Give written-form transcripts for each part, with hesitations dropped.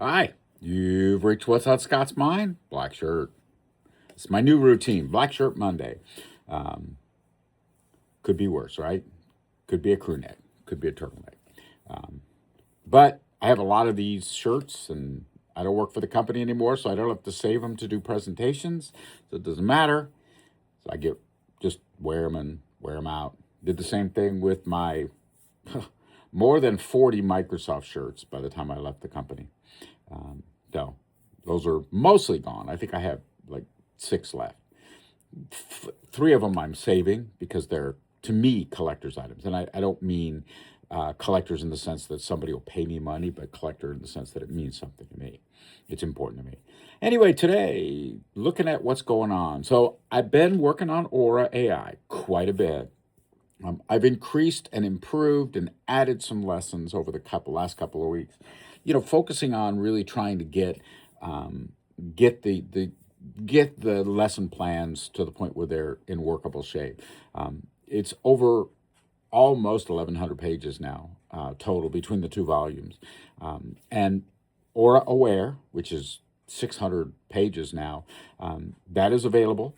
Hi, you've reached What's on Scott's Mind? Black shirt. It's my new routine, Black Shirt Monday. Um, could be worse, right? Could be a crew neck, could be a turtleneck. Um, but I have a lot of these shirts, and I don't work for the company anymore, so I don't have to save them to do presentations. So it doesn't matter. So I get just wear them and wear them out. Did the same thing with my more than 40 Microsoft shirts by the time I left the company. No, those are mostly gone. I think I have like six left. Three of them I'm saving because they're, to me, collector's items. And I don't mean collectors in the sense that somebody will pay me money, but collector in the sense that it means something to me. It's important to me. Anyway, today, looking at what's going on. So I've been working on Aura AI quite a bit. I've increased and improved and added some lessons over the last couple of weeks. Focusing on really trying to um, get the lesson plans to the point where they're in workable shape. It's over almost 1,100 pages now total between the two volumes, and Aura Aware, which is 600 pages now, that is available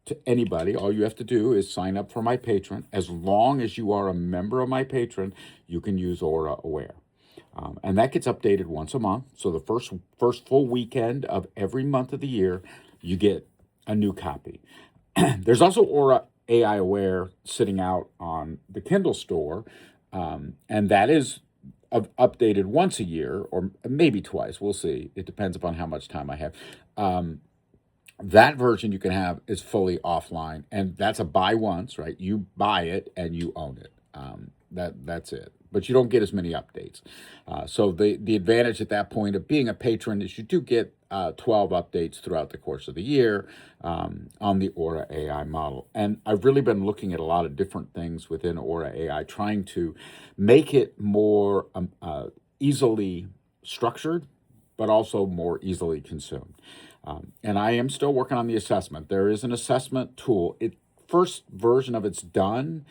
to anybody. All you have to do is sign up for my Patreon. As long as you are a member of my Patreon, you can use Aura Aware. And that gets updated once a month. So the first full weekend of every month of the year, you get a new copy. There's also Aura AI Aware sitting out on the Kindle store, and that is updated once a year or maybe twice. We'll see. It depends upon how much time I have. Um, that version you can have is fully offline, and that's a buy once, right? You buy it and you own it. That's it. But you don't get as many updates. So the advantage at that point of being a patron is you do get 12 updates throughout the course of the year on the Aura AI model. And I've really been looking at a lot of different things within Aura AI, trying to make it more easily structured, but also more easily consumed. And I am still working on the assessment. There is an assessment tool. First version of it's done.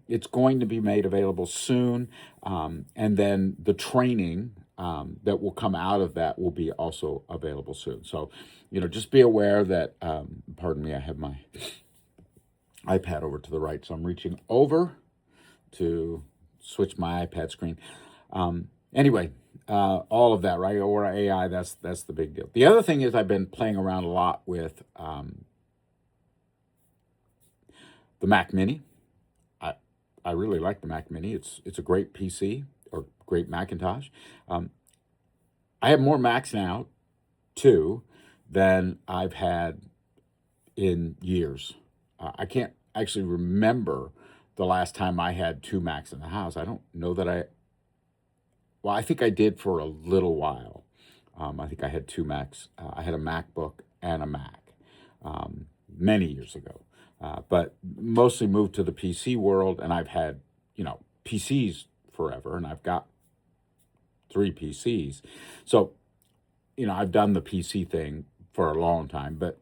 It's going to be made available soon, and then the training that will come out of that will be also available soon. So, just be aware that. Pardon me, I have my iPad over to the right, so I'm reaching over to switch my iPad screen. Anyway, all of that, right? Or AI, that's the big deal. The other thing is I've been playing around a lot with the Mac Mini. I I really like the Mac Mini. It's a great PC or great Macintosh. Um, I have more Macs now too than I've had in years. I can't actually remember the last time I had two Macs in the house. I don't know that I. Well, I think I did for a little while. I think I had two Macs. I had a MacBook and a Mac many years ago, but mostly moved to the PC world. And I've had, PCs forever, and I've got three PCs. So, I've done the PC thing for a long time, but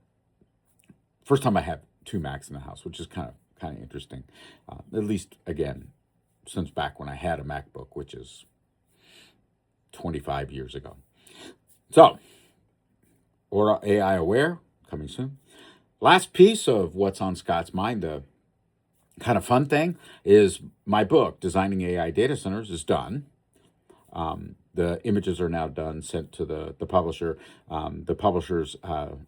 first time I have two Macs in the house, which is kind of interesting. At least again, since back when I had a MacBook, which is 25 years ago. So, Aura AI Aware coming soon. Last piece of what's on Scott's mind, the kind of fun thing, is my book, Designing AI Data Centers, is done. The images are now done, sent to the publisher. The publisher's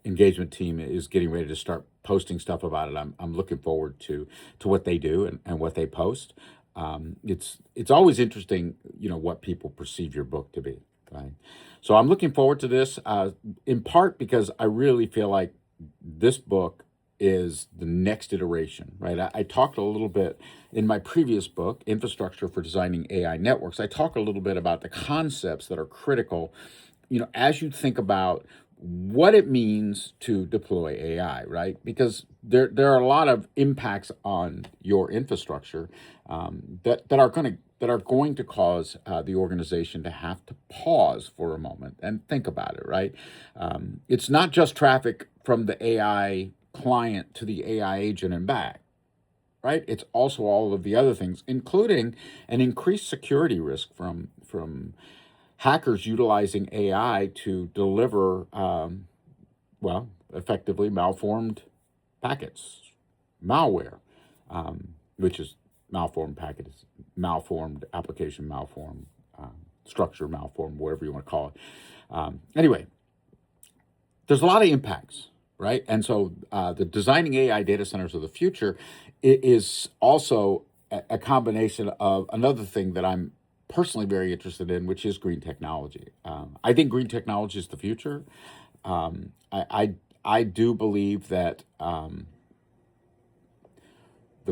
engagement team is getting ready to start posting stuff about it. I'm looking forward to what they do and what they post. It's always interesting, what people perceive your book to be. Right? So I'm looking forward to this, in part because I really feel like this book is the next iteration, right? I talked a little bit in my previous book, Infrastructure for Designing AI Networks. I talk a little bit about the concepts that are critical, as you think about what it means to deploy AI, right? Because there are a lot of impacts on your infrastructure that are going to cause the organization to have to pause for a moment and think about it, right? It's not just traffic from the AI client to the AI agent and back, right? It's also all of the other things, including an increased security risk from hackers utilizing AI to deliver, effectively malformed packets, malware, which is malformed packets, malformed application, malformed structure, malformed, whatever you want to call it. Anyway, there's a lot of impacts, right? And so the designing AI data centers of the future is also a combination of another thing that I'm personally very interested in, which is green technology. I think green technology is the future. I do believe that the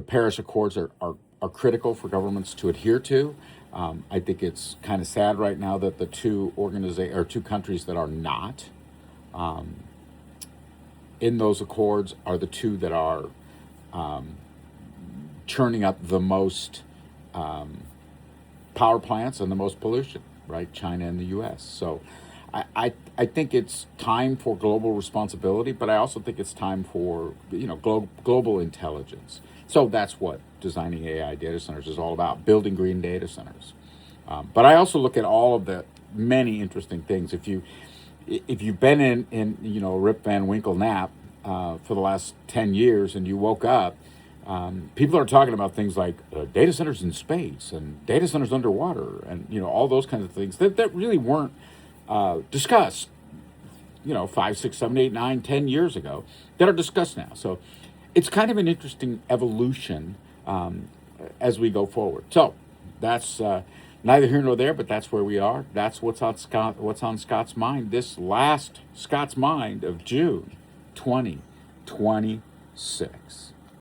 Paris Accords are critical for governments to adhere to. I think it's kind of sad right now that the two countries that are not in those accords are the two that are churning up the most power plants and the most pollution, right? China and the U.S. So I think it's time for global responsibility, but I also think it's time for global intelligence. So that's what designing AI data centers is all about: building green data centers. But I also look at all of the many interesting things. If you've been in Rip Van Winkle nap for the last 10 years and you woke up, people are talking about things like data centers in space and data centers underwater and all those kinds of things that really weren't discussed 5, 6, 7, 8, 9, 10 years ago, that are discussed now. So it's kind of an interesting evolution as we go forward. So that's neither here nor there, but that's where we are. That's what's on Scott's mind this last Scott's Mind of June 2026.